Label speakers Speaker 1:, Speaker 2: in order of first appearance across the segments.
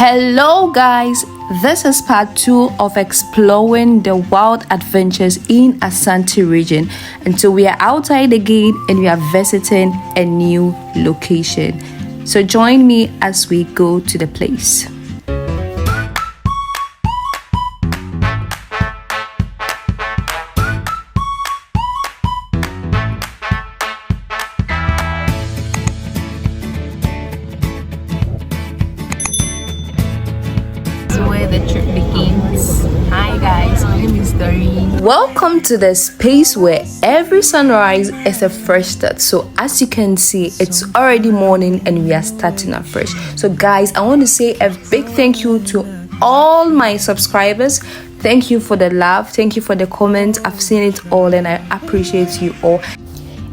Speaker 1: Hello guys, this is part 2 of exploring the wild adventures in Ashanti region. And so we are outside again and we are visiting a new location. So join me as we go to the place. The trip begins. Hi guys, my name is Doreen. Welcome to the space where every sunrise is a fresh start. So as you can see, it's already morning and we are starting afresh. So guys, I want to say a big thank you to all my subscribers. Thank you for the love, thank you for the comments. I've seen it all and I appreciate you all.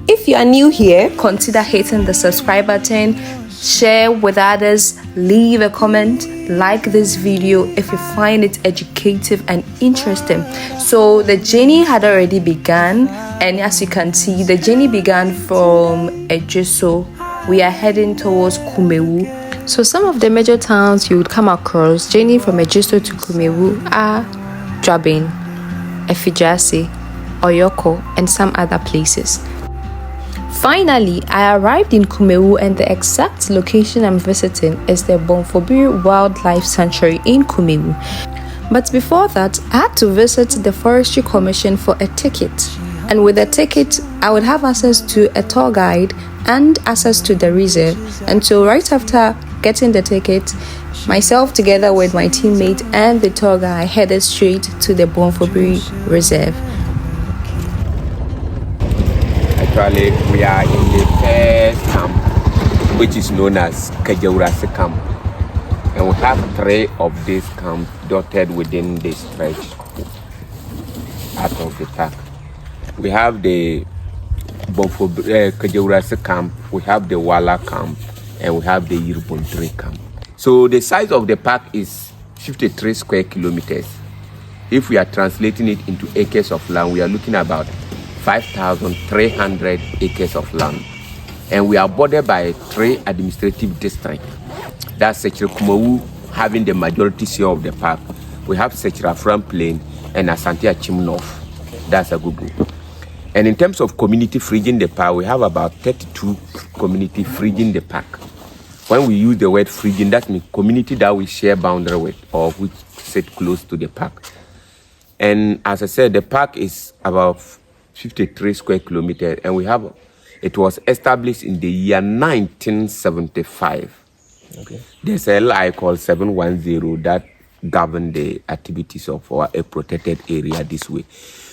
Speaker 1: If you are new here, consider hitting the subscribe button, share with others, leave a comment, like this video if you find it educative and interesting. So the journey had already begun, and as you can see, the journey began from Ejiso. We are heading towards Kumewu. So some of the major towns you would come across journey from Ejiso to Kumewu are Jabin, Efijasi, Oyoko, and some other places. Finally, I arrived in Kumewu and the exact location I'm visiting is the Bomfobiri Wildlife Sanctuary in Kumewu. But before that, I had to visit the Forestry Commission for a ticket. And with a ticket, I would have access to a tour guide and access to the reserve. And so right after getting the ticket, myself together with my teammate and the tour guide headed straight to the Bomfobiri Reserve.
Speaker 2: Actually, we are in the first camp, which is known as Kajaurasi camp. And we have 3 of these camps dotted within the stretch out of the park. We have the Bomfobiri Kajaurasi camp, we have the Wala camp, and we have the Yirubontri camp. So the size of the park is 53 square kilometers. If we are translating it into acres of land, we are looking about 5,300 acres of land, and we are bordered by 3 administrative districts. That's Sechira Kumewu having the majority share of the park. We have Sechira Front Plain and Ashanti Achim North. That's a Google. And in terms of community fringing the park, we have about 32 community fringing the park. When we use the word fringing, that means community that we share boundary with or which sit close to the park. And as I said, the park is about 53 square kilometers, and it was established in the year 1975. Okay. There's a law called 710 that govern the activities of a protected area this way.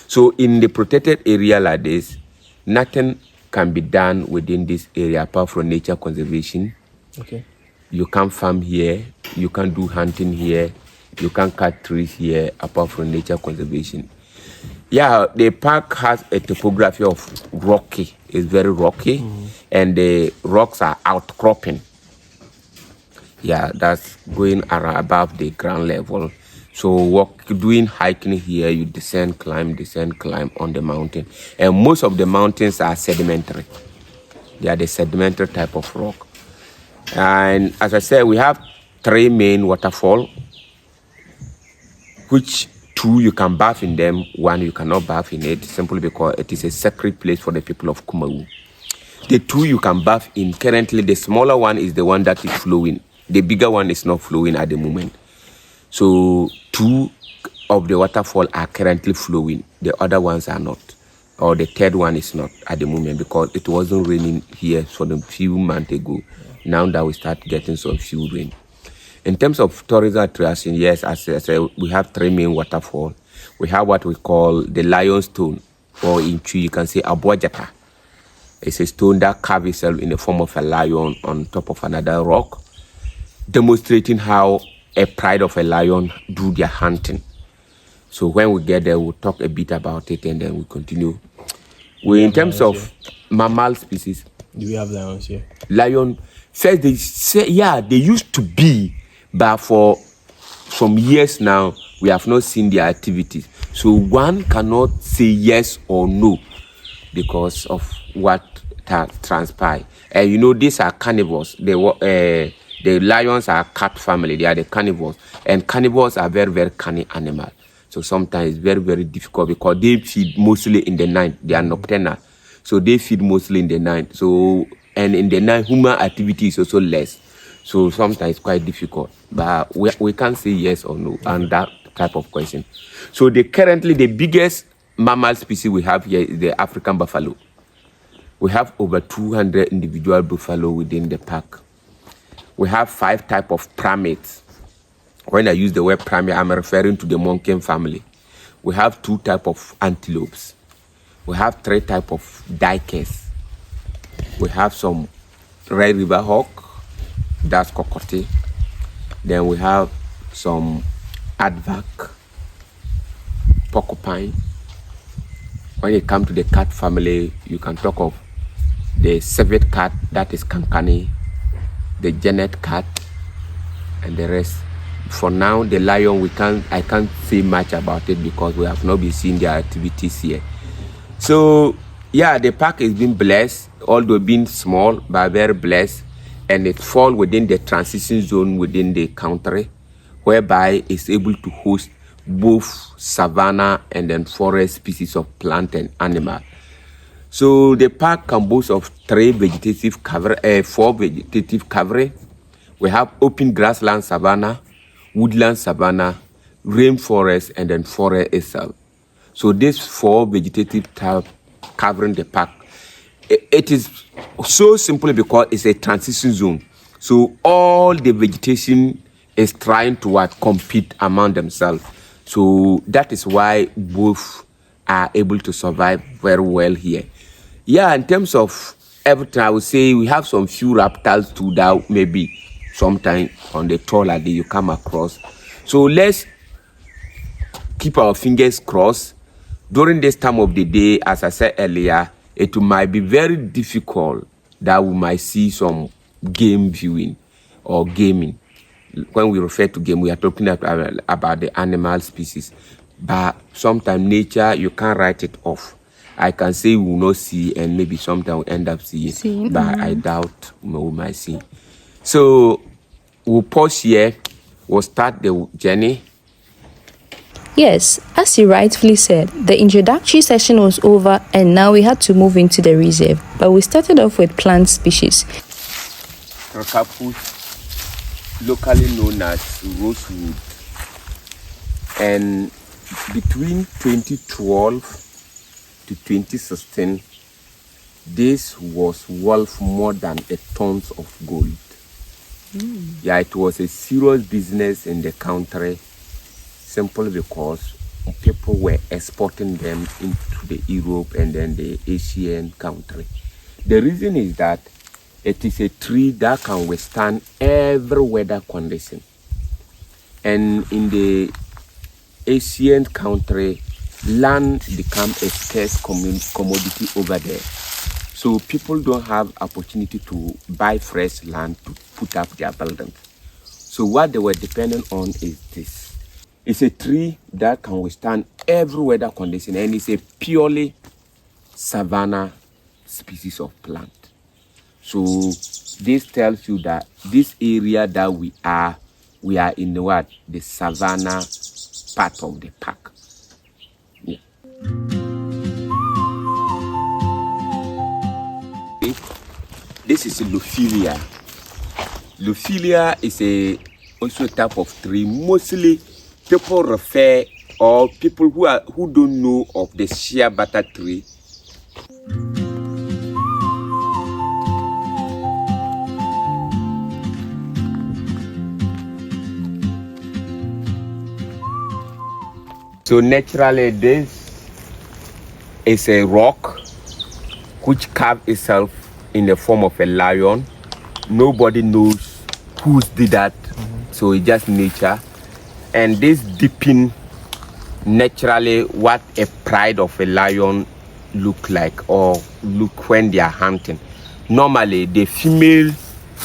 Speaker 2: So in the protected area like this, nothing can be done within this area apart from nature conservation. Okay. You can't farm here, you can't do hunting here, you can't cut trees here apart from nature conservation. Yeah, the park has a topography of rocky. It's very rocky, and the rocks are outcropping. Yeah, that's going around above the ground level. So doing hiking here, you descend, climb on the mountain. And most of the mountains are sedimentary. They are the sedimentary type of rock. And as I said, we have 3 main waterfalls, which 2 you can bath in them, 1 you cannot bath in it, simply because it is a sacred place for the people of Kumewu. The 2 you can bath in currently, the smaller one is the one that is flowing. The bigger one is not flowing at the moment. So 2 of the waterfall are currently flowing. The other ones are not. Or the 3rd one is not at the moment because it wasn't raining here for a few months ago. Now that we start getting some few rain. In terms of tourism attraction, yes, as I said, we have 3 main waterfalls. We have what we call the lion stone, or in Twi you can say Abuajata. It's a stone that carves itself in the form of a lion on top of another rock, demonstrating how a pride of a lion do their hunting. So when we get there, we'll talk a bit about it and then we'll continue. In terms of mammal species,
Speaker 3: do we have lions here?
Speaker 2: Lion, first they say, yeah, they used to be, but for some years now, we have not seen their activities. So one cannot say yes or no because of what transpired. And these are carnivores. The The lions are cat family. They are the carnivores. And carnivores are very, very canny animals. So sometimes it's very, very difficult because they feed mostly in the night. They are nocturnal. So they feed mostly in the night. So, and in the night, human activity is also less. So sometimes it's quite difficult. But we can't say yes or no on that type of question. So currently the biggest mammal species we have here is the African buffalo. We have over 200 individual buffalo within the park. We have 5 types of primates. When I use the word primate, I'm referring to the monkey family. We have 2 types of antelopes. We have 3 types of duikers. We have some red river hawk, that's cockatoo. Then we have some aardvark, porcupine. When you come to the cat family, you can talk of the civet cat, that is kankani, the genet cat, and the rest. For now, the lion, I can't say much about it because we have not been seeing their activities here. So, yeah, the park has been blessed, although being small, but very blessed. And it falls within the transition zone within the country, whereby it's able to host both savanna and then forest species of plant and animal. So the park can boast of 4 vegetative coverage. We have open grassland savannah, woodland savannah, rainforest, and then forest itself. So these 4 vegetative types covering the park. It is so simple because it's a transition zone. So all the vegetation is trying to compete among themselves. So that is why both are able to survive very well here. Yeah, in terms of everything, I would say we have some few reptiles too that maybe sometime on the taller day you come across. So let's keep our fingers crossed. During this time of the day, as I said earlier, it might be very difficult that we might see some game viewing or gaming. When we refer to game, we are talking about the animal species. But sometimes nature, you can't write it off. I can say we will not see, and maybe sometime we'll end up seeing, but I doubt we might see. So we'll pause here. We'll start the journey.
Speaker 1: Yes, as he rightfully said, the introductory session was over and now we had to move into the reserve. But we started off with plant species.
Speaker 2: Locally known as rosewood. And between 2012 to 2016, this was worth more than a ton of gold. Yeah, it was a serious business in the country, simply because people were exporting them into the Europe and then the Asian country. The reason is that it is a tree that can withstand every weather condition. And in the Asian country, land becomes a scarce commodity over there. So people don't have opportunity to buy fresh land to put up their buildings. So what they were dependent on is this. It's a tree that can withstand every weather condition, and it's a purely savanna species of plant. So this tells you that this area that we are in the savanna part of the park. Yeah. This is Lophilia. Lophilia is also a type of tree. Mostly people refer, or people who don't know of the shea butter tree. So naturally, this is a rock which carved itself in the form of a lion. Nobody knows who did that, so it's just nature. And this dipping, naturally, what a pride of a lion look like, or look when they are hunting. Normally, the female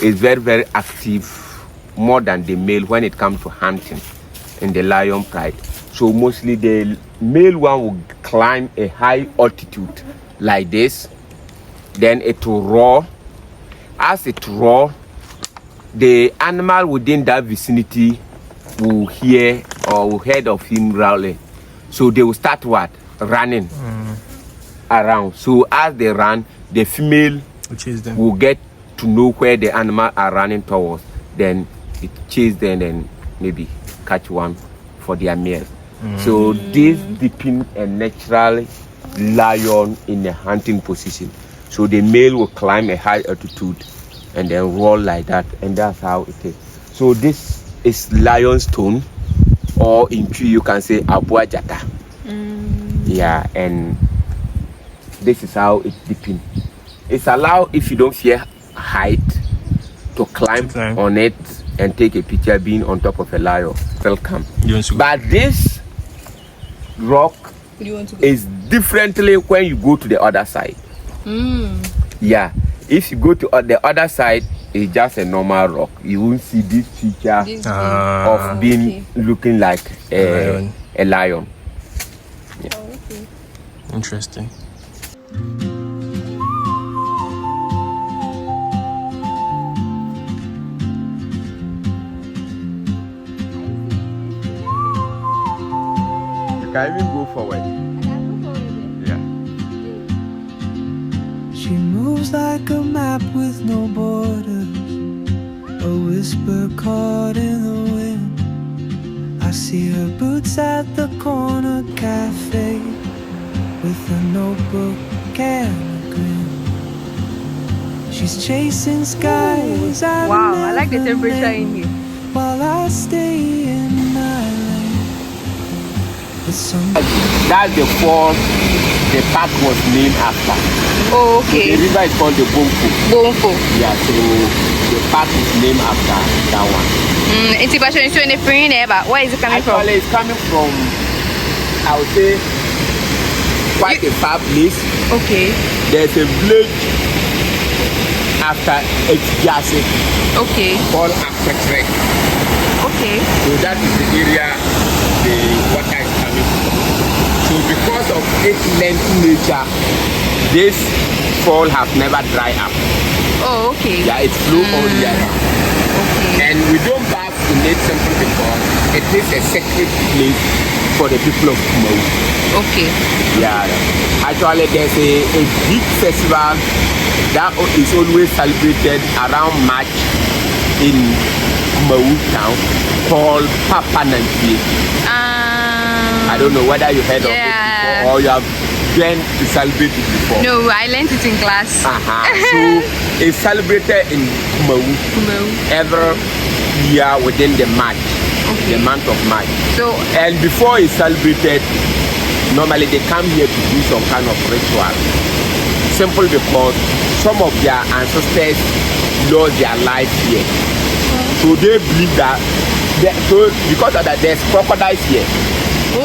Speaker 2: is very, very active, more than the male when it comes to hunting in the lion pride. So mostly the male one will climb a high altitude like this. Then it will roar. As it roar, the animal within that vicinity will hear or will heard of him growling. So they will start what? Running around. So as they run, the female will get to know where the animal are running towards. Then it chase them and maybe catch one for their meal. So this depends a natural lion in a hunting position. So the male will climb a high altitude and then roll like that, and that's how it is. So this is lion stone, or in tree you can say abuajata. Yeah, and this is how it depends. It's allowed, if you don't fear height, to climb on it and take a picture being on top of a lion. Welcome. But this rock is differently when you go to the other side. Yeah, if you go to the other side, it's just a normal rock. You won't see this feature of being looking like a lion. Yeah.
Speaker 3: Oh, okay.
Speaker 4: Interesting.
Speaker 2: You can even go forward. Yeah.
Speaker 5: She moves like a map with no borders, a whisper caught in the wind. I see her boots at the corner cafe with a notebook and a grin. She's chasing skies.
Speaker 3: Wow, I like the temperature in here.
Speaker 5: While I stay in my lane.
Speaker 2: That's the fall the park was named after.
Speaker 3: Oh, okay.
Speaker 2: The river is called the
Speaker 3: Bomfo.
Speaker 2: Yeah, so the park is named after that one.
Speaker 3: It's about showing the free there, but where is it coming from?
Speaker 2: Actually, it's coming from, I would say, quite a far place.
Speaker 3: Okay.
Speaker 2: There's a village after Ejase called Afetrek.
Speaker 3: Okay.
Speaker 2: So that is the area the water is coming from. So because of its lengthy nature, this fall has never dried up.
Speaker 3: Oh, okay.
Speaker 2: Yeah, it flow all year round.
Speaker 3: Okay.
Speaker 2: And we don't bath in it simply because it is a sacred place for the people of Kumasi.
Speaker 3: Okay.
Speaker 2: Yeah. Actually, there's a big festival that is always celebrated around March in Kumasi town called Papa Nanti. I don't know whether you heard of it before or you have been to celebrate it before.
Speaker 3: No, I learned it in class.
Speaker 2: So it's celebrated in Kumasi every year within the March, the month of March. So, and before it's celebrated, normally they come here to do some kind of ritual. Simple because some of their ancestors lost their life here. So they believe that, because of that, there's crocodiles here.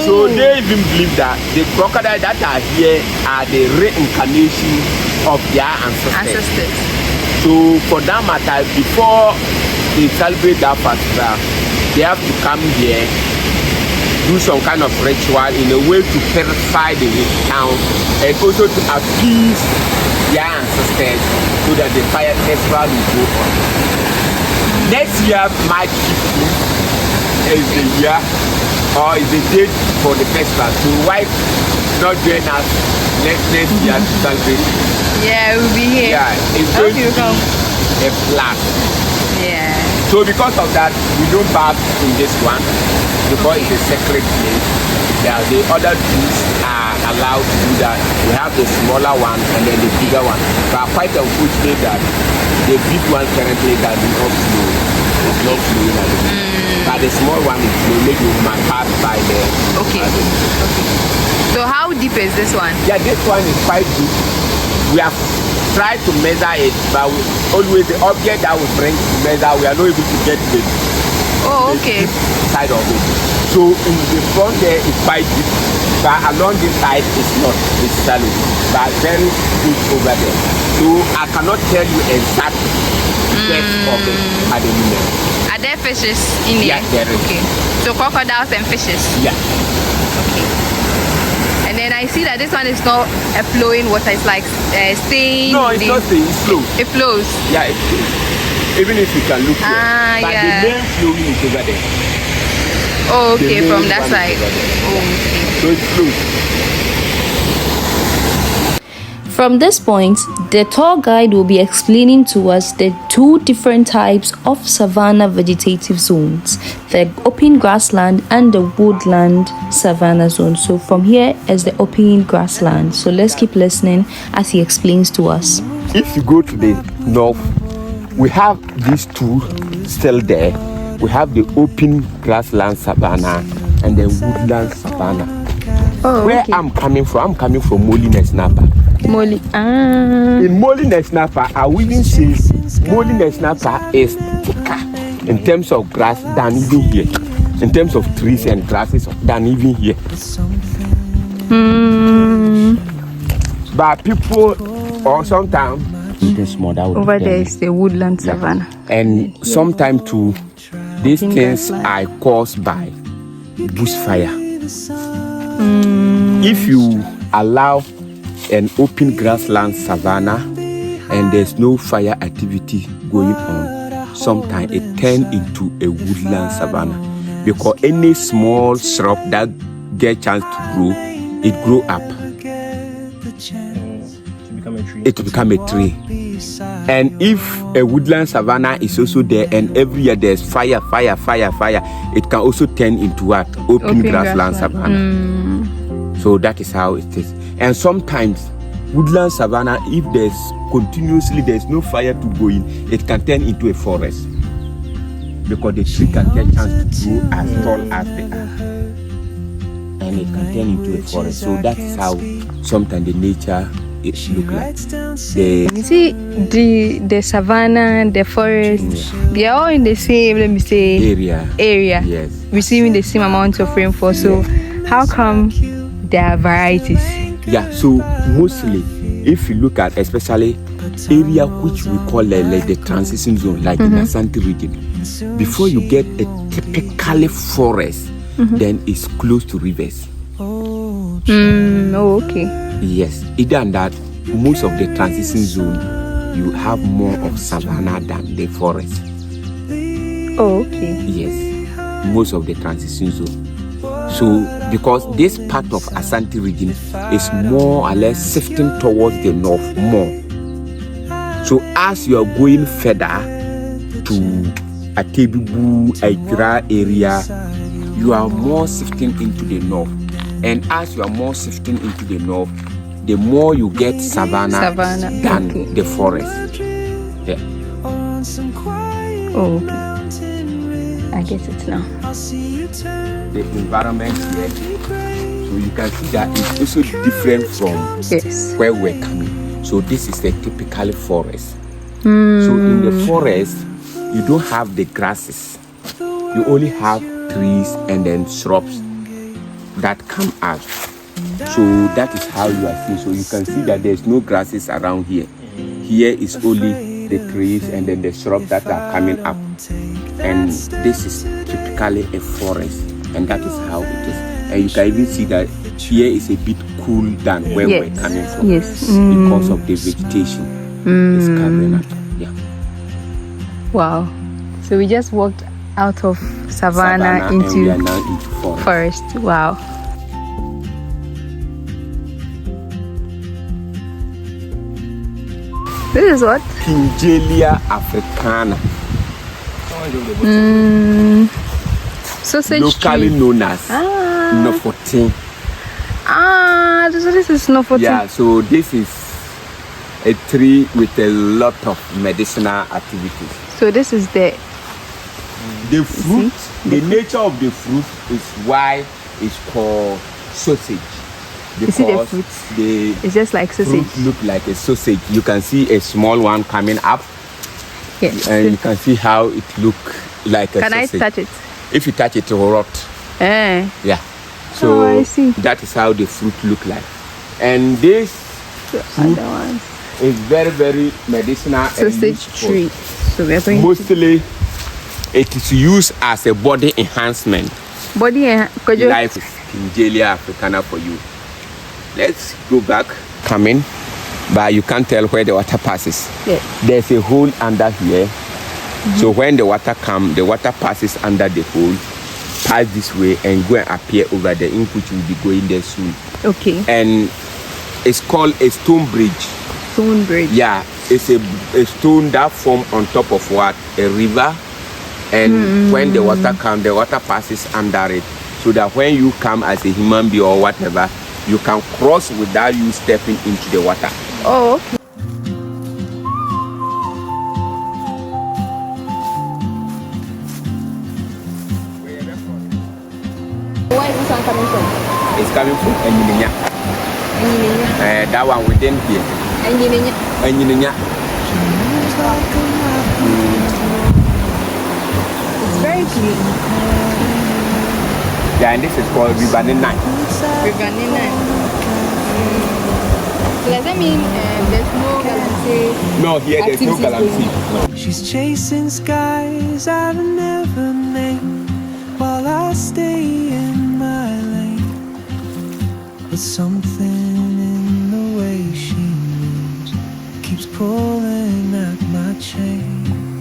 Speaker 2: So they even believe that the crocodiles that are here are the reincarnation of their ancestors. So for that matter, before they celebrate that festival, they have to come here, do some kind of ritual in a way to purify the town and also to appease their ancestors so that the fire festival will go on. Next year, March 15th is the year or is the date for the festival. So why not join us next year to celebrate?
Speaker 3: Yeah, we'll be here.
Speaker 2: Yeah, it's going to be a blast.
Speaker 3: Yeah.
Speaker 2: So because of that, we don't bath in this one because it's a sacred place. Yeah, the other two are allowed to do that. We have the smaller one and then the bigger one. But quite unfortunate that the big one currently does not flow. It's not flowing at the moment. But the small one is flowing. Maybe we might pass by there.
Speaker 3: Okay. So how deep is this one?
Speaker 2: Yeah, this one is quite deep. We have tried to measure it, but always the object that we bring to measure, we are not able to get the side of it. So in the front there is quite deep, but along this side it's not. It's shallow, but very deep over there. So I cannot tell you exact depth of it at the moment.
Speaker 3: Are there fishes in here?
Speaker 2: Yeah, there is.
Speaker 3: Okay. So crocodiles and fishes?
Speaker 2: Yeah.
Speaker 3: Okay. And then I see that this one is not a flowing water, it's like staying.
Speaker 2: No, it's not staying, it's flow.
Speaker 3: It flows.
Speaker 2: Yeah, it flows. Even if you can look here. But
Speaker 3: yeah.
Speaker 2: the main flowing is over there.
Speaker 3: Oh,
Speaker 2: The
Speaker 3: okay,
Speaker 2: main
Speaker 3: from that
Speaker 2: one is
Speaker 3: side.
Speaker 2: over there.
Speaker 3: Oh, okay.
Speaker 2: So it flows.
Speaker 1: From this point, the tour guide will be explaining to us the two different types of savanna vegetative zones, the open grassland and the woodland savanna zone. So from here is the open grassland. So let's keep listening as he explains to us.
Speaker 2: If you go to the north, we have these two still there. We have the open grassland savanna and the woodland savanna.
Speaker 1: Oh,
Speaker 2: Where I'm coming from Moli National Park.
Speaker 1: Molly.
Speaker 2: In Moli National Park, I will even say Moli National Park is thicker in terms of grass than even here. In terms of trees and grasses than even here. But people, or sometimes,
Speaker 1: Over there is the woodland savanna.
Speaker 2: And sometimes too, these things are caused by bushfire. If you allow an open grassland savanna and there's no fire activity going on, sometimes it turns into a woodland savanna, because any small shrub that get chance to grow, it grow up. It will become a tree. And if a woodland savanna is also there and every year there's fire, it can also turn into what? Open grassland savanna. So that is how it is. And sometimes woodland savanna, if there's no fire to go in, it can turn into a forest, because the tree can get chance to grow as tall as they are, and it can turn into a forest. So that is how sometimes the nature it look like.
Speaker 1: You see the savanna, the forest, they are all in the same, let me say, area.
Speaker 2: Yes.
Speaker 1: Receiving the same amount of rainfall. So how come there are varieties?
Speaker 2: Yeah, so mostly if you look at especially area which we call like the transition zone, like in Ashanti region, before you get a typically forest, then it's close to rivers.
Speaker 1: Oh, okay.
Speaker 2: Yes, either than that, most of the transition zone, you have more of savanna than the forest.
Speaker 1: Oh, okay.
Speaker 2: Yes, most of the transition zone. So, because this part of Ashanti region is more or less shifting towards the north more. So, as you are going further to Atebubu, Aikira area, you are more shifting into the north. And as you are more shifting into the north, the more you get savanna than the forest. Yeah.
Speaker 1: Oh, okay. I get it now.
Speaker 2: The environment here, so you can see that it's also different from where we're coming. So this is a typical forest. So in the forest, you don't have the grasses. You only have trees and then shrubs that come out. So that is how you are seeing. So you can see that there's no grasses around here. Here is only the trees and then the shrubs that are coming up. And this is typically a forest, and that is how it is. And you can even see that here is a bit cool than where we're coming from.
Speaker 1: Yes.
Speaker 2: Because of the vegetation is covering up. Yeah.
Speaker 1: Wow. So we just walked out of savanna into,
Speaker 2: and we are now into
Speaker 1: forest. Wow. This is what?
Speaker 2: Pingelia africana.
Speaker 1: Sausage
Speaker 2: locally
Speaker 1: tree.
Speaker 2: known as Nofotin.
Speaker 1: So this is Nofotin.
Speaker 2: Yeah, so this is a tree with a lot of medicinal activities.
Speaker 1: So this is the
Speaker 2: fruit. The nature of the fruit is why it's called sausage.
Speaker 1: You see the fruit? It's just like sausage.
Speaker 2: Fruit look like a sausage. You can see a small one coming up.
Speaker 1: Yes.
Speaker 2: And you can see how it look like a sausage.
Speaker 1: Can I touch it?
Speaker 2: If you touch it, it will rot. Yeah. So
Speaker 1: I see.
Speaker 2: that is how the fruit look like. And this fruit is very, very medicinal.
Speaker 1: Sausage tree. So we are going
Speaker 2: mostly it is used as a body enhancement. Life is Pingelia africana for you. Let's go back. Come in. But you can't tell where the water passes.
Speaker 1: Yes.
Speaker 2: There's a hole under here. So when the water comes, the water passes under the hole, pass this way and go and appear over there, in which will be going there soon.
Speaker 3: Okay.
Speaker 2: And it's called a stone bridge.
Speaker 3: Stone bridge.
Speaker 2: Yeah, it's a stone that form on top of what? A river. And when the water comes, the water passes under it. So that when you come as a human being or whatever, you can cross without you stepping into the water.
Speaker 3: Oh, okay. Where is this one coming from?
Speaker 2: It's coming from Enyinya. That one within here. Enyinya.
Speaker 3: It's very clean.
Speaker 2: Yeah, and this is called Riverine.
Speaker 3: Riverine. So does that mean there's no galamsey?
Speaker 2: No, here there's no galamsey. No.
Speaker 5: She's chasing skies I've never named while I stay in my lane. But something in the way she moves keeps pulling at my chain.